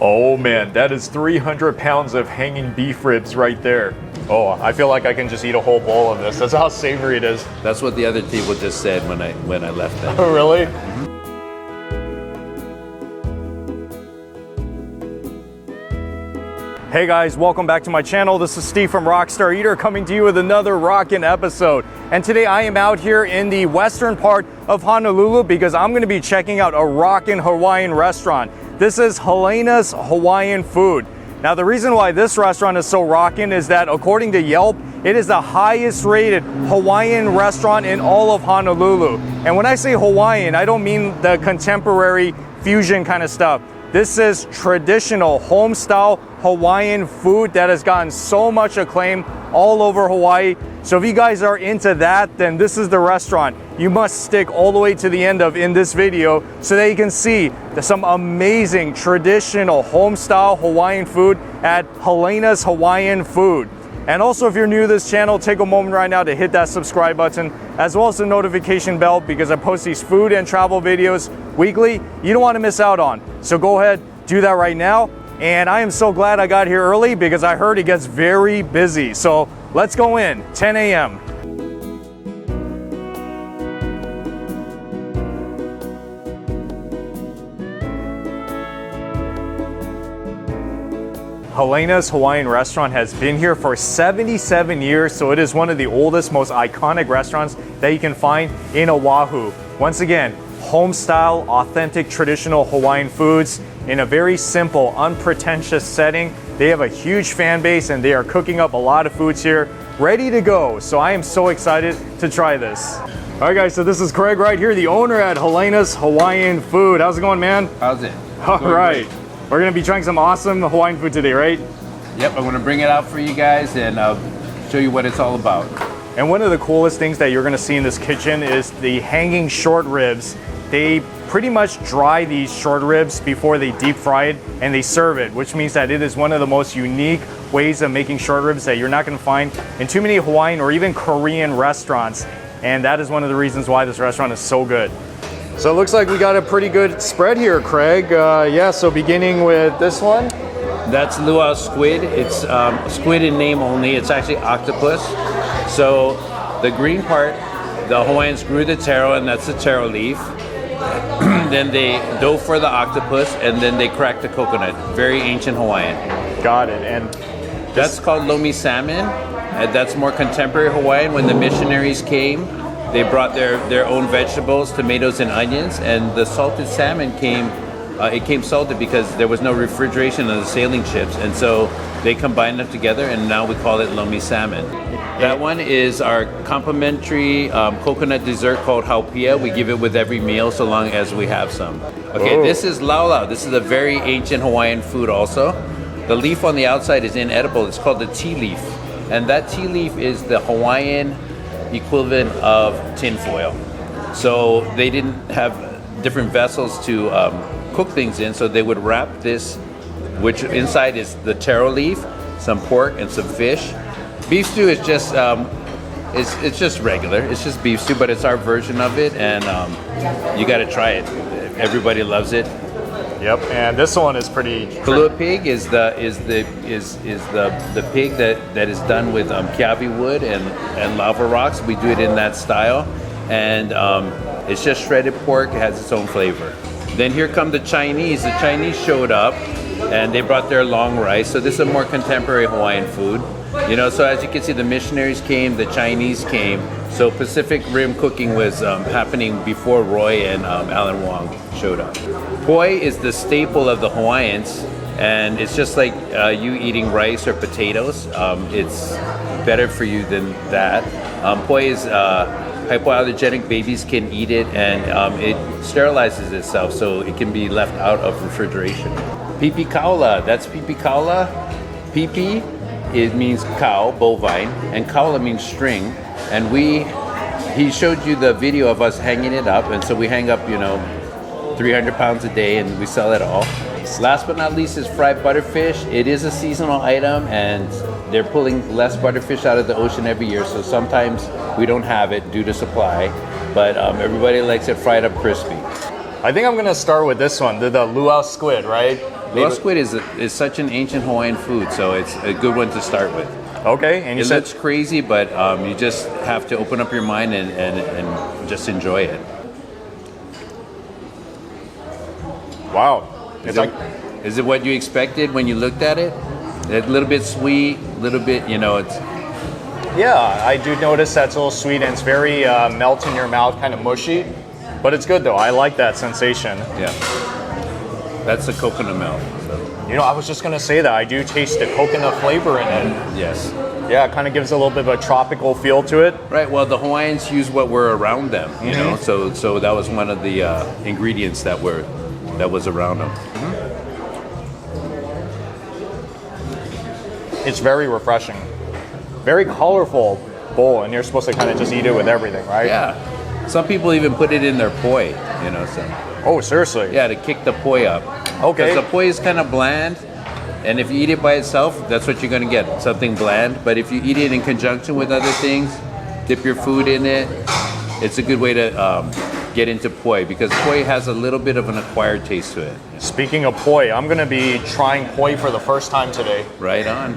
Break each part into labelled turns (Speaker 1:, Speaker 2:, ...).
Speaker 1: Oh man, that is 300 pounds of hanging beef ribs right there. Oh, I feel like I can just eat a whole bowl of this. That's how savory it is.
Speaker 2: That's what the other people just said when I left them.
Speaker 1: Oh, really? Hey guys, welcome back to my channel. This is Steve from Rockstar Eater coming to you with another rockin' episode. And today I am out here in the western part of Honolulu because I'm gonna be checking out a rockin' Hawaiian restaurant. This is Helena's Hawaiian Food. Now the reason why this restaurant is so rockin' is that according to Yelp, it is the highest rated Hawaiian restaurant in all of Honolulu. And when I say Hawaiian, I don't mean the contemporary fusion kind of stuff. This is traditional home-style Hawaiian food that has gotten so much acclaim all over Hawaii. So if you guys are into that, then this is the restaurant you must stick all the way to the end of in this video so that you can see some amazing traditional home-style Hawaiian food at Helena's Hawaiian Food. And also, if you're new to this channel, take a moment right now to hit that subscribe button, as well as the notification bell, because I post these food and travel videos weekly you don't want to miss out on. So go ahead, do that right now. And I am so glad I got here early because I heard it gets very busy. So let's go in, 10 a.m. Helena's Hawaiian restaurant has been here for 77 years, so it is one of the oldest, most iconic restaurants that you can find in Oahu. Once again, home-style, authentic, traditional Hawaiian foods in a very simple, unpretentious setting. They have a huge fan base and they are cooking up a lot of foods here, ready to go. So I am so excited to try this. All right guys, so this is Craig right here, the owner at Helena's Hawaiian Food. How's it going, man?
Speaker 2: How's it?
Speaker 1: All right. We're gonna be trying some awesome Hawaiian food today, right?
Speaker 2: Yep, I'm gonna bring it out for you guys and show you what it's all about.
Speaker 1: And one of the coolest things that you're gonna see in this kitchen is the hanging short ribs. They pretty much dry these short ribs before they deep fry it and they serve it, which means that it is one of the most unique ways of making short ribs that you're not gonna find in too many Hawaiian or even Korean restaurants. And that is one of the reasons why this restaurant is so good. So it looks like we got a pretty good spread here, Craig. Yeah, so beginning with this one.
Speaker 2: That's LUAU squid. It's squid in name only. It's actually octopus. So the green part, the Hawaiians grew the taro, and that's the taro leaf. Then they dove for the octopus, and then they cracked the coconut. Very ancient Hawaiian.
Speaker 1: Got it. And
Speaker 2: that's called LOMI salmon. And that's more contemporary Hawaiian. When the missionaries came, they brought their own vegetables, tomatoes and onions, and the salted salmon came salted because there was no refrigeration on the sailing ships, and so they combined them together, and now we call it LOMI salmon. That one is our complimentary coconut dessert called haupia. We give it with every meal so long as we have some. Okay, Whoa. This is LUAU. This is a very ancient Hawaiian food also. The leaf on the outside is inedible. It's called the tea leaf, and that tea leaf is the Hawaiian equivalent of tinfoil. So they didn't have different vessels to cook things in, so they would wrap this, which inside is the taro leaf, some pork and some fish. Beef stew is just it's just regular. It's just beef stew, but it's our version of it, and you got to try it. Everybody loves it.
Speaker 1: Yep, and this one is pretty.
Speaker 2: KALUA pig is the pig that is done with kiawe wood and lava rocks. We do it in that style, and it's just shredded pork. It has its own flavor. Then here come the Chinese. The Chinese showed up, and they brought their long rice. So this is a more contemporary Hawaiian food. You know, so as you can see, the missionaries came, the Chinese came. So Pacific Rim cooking was happening before Roy and Alan Wong showed up. Poi is the staple of the Hawaiians, and it's just like you eating rice or potatoes. It's better for you than that. Poi is hypoallergenic. Babies can eat it, and it sterilizes itself, so it can be left out of refrigeration. Pipikaula, that's pipikaula. Pipi, it means cow, bovine, and kaula means string. And he showed you the video of us hanging it up, and so we hang up, 300 pounds a day, and we sell it all. Last but not least is fried butterfish. It is a seasonal item, and they're pulling less butterfish out of the ocean every year, so sometimes we don't have it due to supply, but everybody likes it fried up crispy.
Speaker 1: I think I'm gonna start with this one, the LUAU squid, right?
Speaker 2: Raw squid is such an ancient Hawaiian food, so it's a good one to start with.
Speaker 1: Okay, and you
Speaker 2: It
Speaker 1: said
Speaker 2: looks crazy, but you just have to open up your mind and just enjoy it.
Speaker 1: wow. It's like
Speaker 2: Is it what you expected when you looked at it? A little bit sweet, a little bit, it's
Speaker 1: yeah, I do notice that's a little sweet and it's very melt in your mouth, kind of mushy. But it's good though. I like that sensation.
Speaker 2: yeah. That's the coconut milk. So.
Speaker 1: You know, I was just gonna say that I do taste the coconut flavor in it.
Speaker 2: Yes.
Speaker 1: Yeah, it kind of gives a little bit of a tropical feel to it.
Speaker 2: Right. Well, the Hawaiians use what were around them, you know. So that was one of the ingredients that was around them.
Speaker 1: It's very refreshing. Very colorful bowl, and you're supposed to kind of just eat it with everything, right?
Speaker 2: Yeah. Some people even put it in their poi, So
Speaker 1: Oh, seriously?
Speaker 2: yeah, to kick the poi up.
Speaker 1: Okay.
Speaker 2: Because the poi is kind of bland, and if you eat it by itself, that's what you're gonna get, something bland. But if you eat it in conjunction with other things, dip your food in it, it's a good way to get into poi, because poi has a little bit of an acquired taste to it.
Speaker 1: Speaking of poi, I'm gonna be trying poi for the first time today.
Speaker 2: Right on.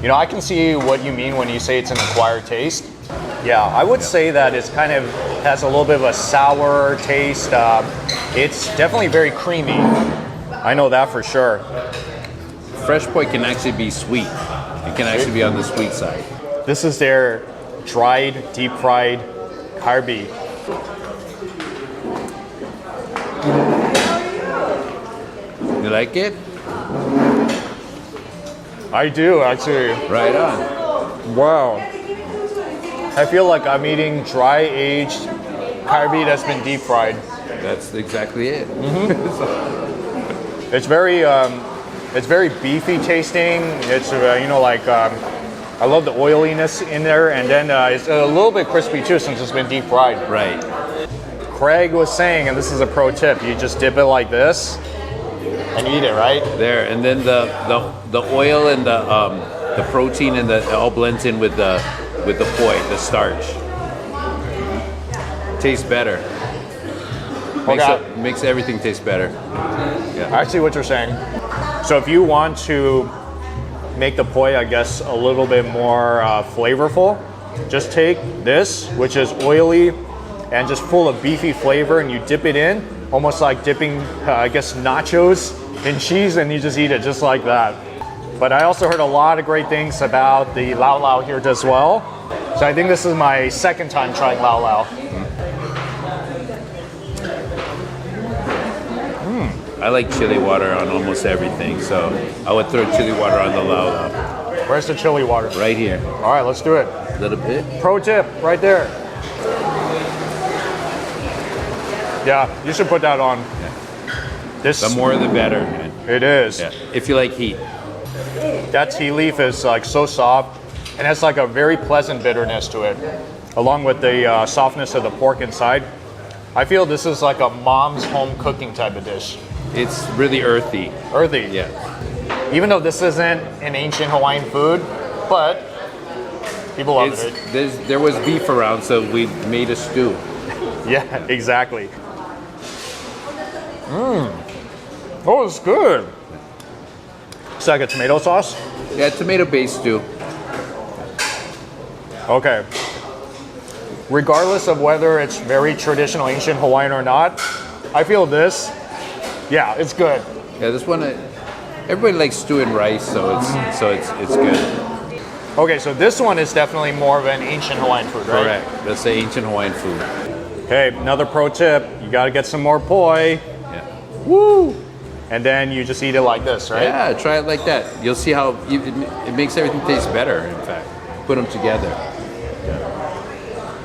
Speaker 1: You know, I can see what you mean when you say it's an acquired taste. Yeah, I would say that it's kind of has a little bit of a sour taste. It's definitely very creamy. I know that for sure.
Speaker 2: Fresh poi can actually be sweet. It can actually be on the sweet side.
Speaker 1: This is their dried, deep fried karbi.
Speaker 2: You like it?
Speaker 1: I do, actually.
Speaker 2: Right on.
Speaker 1: Wow. I feel like I'm eating dry aged karbi that's been deep fried.
Speaker 2: That's exactly it.
Speaker 1: It's very beefy tasting. It's I love the oiliness in there, and then it's a little bit crispy too since it's been deep fried.
Speaker 2: Right.
Speaker 1: Craig was saying, and this is a pro tip, you just dip it like this and eat it, right?
Speaker 2: There, and then the oil and the protein and it all blends in with the poi, the starch. Tastes better. Makes everything taste better. Yeah.
Speaker 1: I see what you're saying. So if you want to make the poi, I guess, a little bit more flavorful, just take this, which is oily and just full of beefy flavor, and you dip it in, almost like dipping, I guess, nachos in cheese, and you just eat it just like that. But I also heard a lot of great things about the LUAU here as well. So I think this is my second time trying LUAU.
Speaker 2: I like chili water on almost everything, so I would throw chili water on the LUAU.
Speaker 1: Where's the chili water?
Speaker 2: Right here.
Speaker 1: All right, let's do it.
Speaker 2: A little bit.
Speaker 1: Pro tip, right there. Yeah, you should put that on. This,
Speaker 2: The more the better.
Speaker 1: it is.
Speaker 2: Yeah. If you like heat.
Speaker 1: That tea leaf is like so soft and has like a very pleasant bitterness to it, along with the softness of the pork inside. I feel this is like a mom's home cooking type of dish.
Speaker 2: It's really earthy.
Speaker 1: Earthy.
Speaker 2: Yeah.
Speaker 1: Even though this isn't an ancient Hawaiian food, but people love it.
Speaker 2: There was beef around, so we made a stew.
Speaker 1: Yeah, exactly. Oh, it's good. It's like a tomato sauce?
Speaker 2: Yeah, tomato-based stew.
Speaker 1: Okay. Regardless of whether it's very traditional ancient Hawaiian or not, I feel this, yeah, it's good.
Speaker 2: Yeah, this one, everybody likes stew and rice, so it's good.
Speaker 1: Okay, so this one is definitely more of an ancient Hawaiian food, right?
Speaker 2: Correct. That's the ancient Hawaiian food.
Speaker 1: Okay, another pro tip, you gotta get some more poi.
Speaker 2: Yeah.
Speaker 1: Woo! And then you just eat it like this, right?
Speaker 2: Yeah, try it like that. You'll see how it makes everything taste better, in fact. Put them together.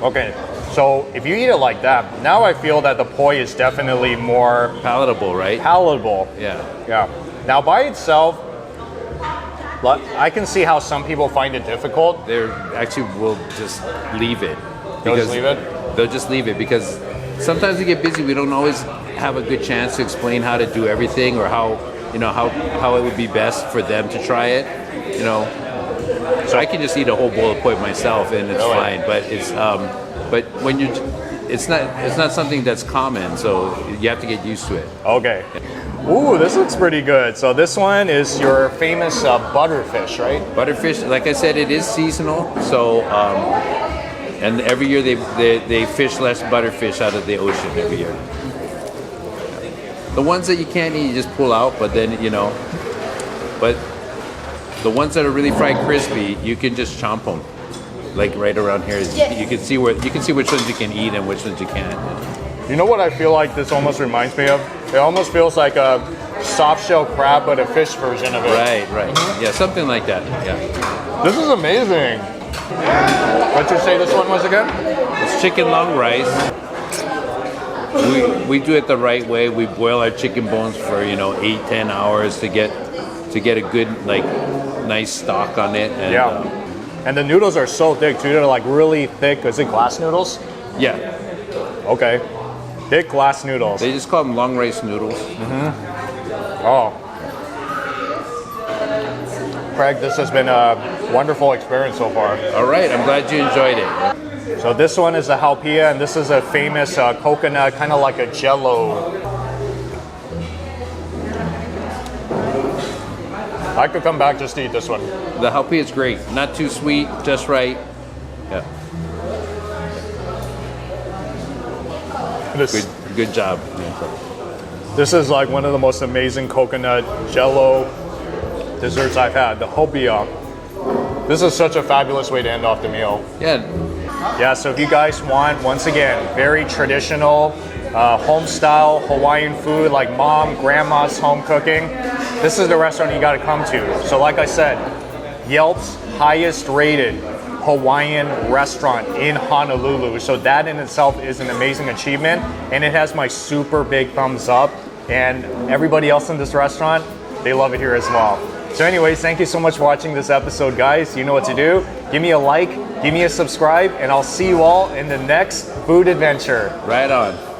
Speaker 1: Okay, so if you eat it like that, now I feel that the poi is definitely more
Speaker 2: Palatable, right?
Speaker 1: palatable.
Speaker 2: Yeah.
Speaker 1: Yeah. Now by itself, I can see how some people find it difficult.
Speaker 2: They actually will just leave it.
Speaker 1: They'll just leave it?
Speaker 2: They'll just leave it because sometimes we get busy. We don't always have a good chance to explain how to do everything or how it would be best for them to try it. So I can just eat a whole bowl of poi myself and it's fine. But but when you, it's not something that's common, so you have to get used to it.
Speaker 1: Okay. Ooh, this looks pretty good. So this one is your famous butterfish, right?
Speaker 2: Butterfish, like I said, it is seasonal. So, and every year they fish less butterfish out of the ocean every year. The ones that you can't eat, you just pull out. But then but the ones that are really fried crispy, you can just chomp them. Like right around here, you can see which ones you can eat and which ones you can't.
Speaker 1: You know what I feel like this almost reminds me of? It almost feels like a soft shell crab, but a fish version of it.
Speaker 2: Right. Yeah, something like that. Yeah.
Speaker 1: This is amazing. What'd you say this one was again?
Speaker 2: It's chicken long rice. We do it the right way. We boil our chicken bones for 8-10 hours to get a good nice stock on it. And,
Speaker 1: and the noodles are so thick too. They're like really thick. Is it glass noodles?
Speaker 2: Yeah.
Speaker 1: Okay. Thick glass noodles.
Speaker 2: They just call them long rice noodles.
Speaker 1: Oh. Craig, this has been a wonderful experience so far.
Speaker 2: All right, I'm glad you enjoyed it.
Speaker 1: So this one is a haupia, and this is a famous coconut, kind of like a jello. I could come back just to eat this one.
Speaker 2: The haupia is great. Not too sweet, just right. Yeah. Good job.
Speaker 1: This is like one of the most amazing coconut jello desserts I've had, the haupia. This is such a fabulous way to end off the meal. Yeah, so if you guys want, once again, very traditional, home-style Hawaiian food, like mom, grandma's home cooking, this is the restaurant you gotta come to. So like I said, Yelp's highest rated Hawaiian restaurant in Honolulu. So that in itself is an amazing achievement, and it has my super big thumbs up, and everybody else in this restaurant, they love it here as well. So anyways, thank you so much for watching this episode, guys. You know what to do. Give me a like, give me a subscribe, and I'll see you all in the next food adventure.
Speaker 2: Right on.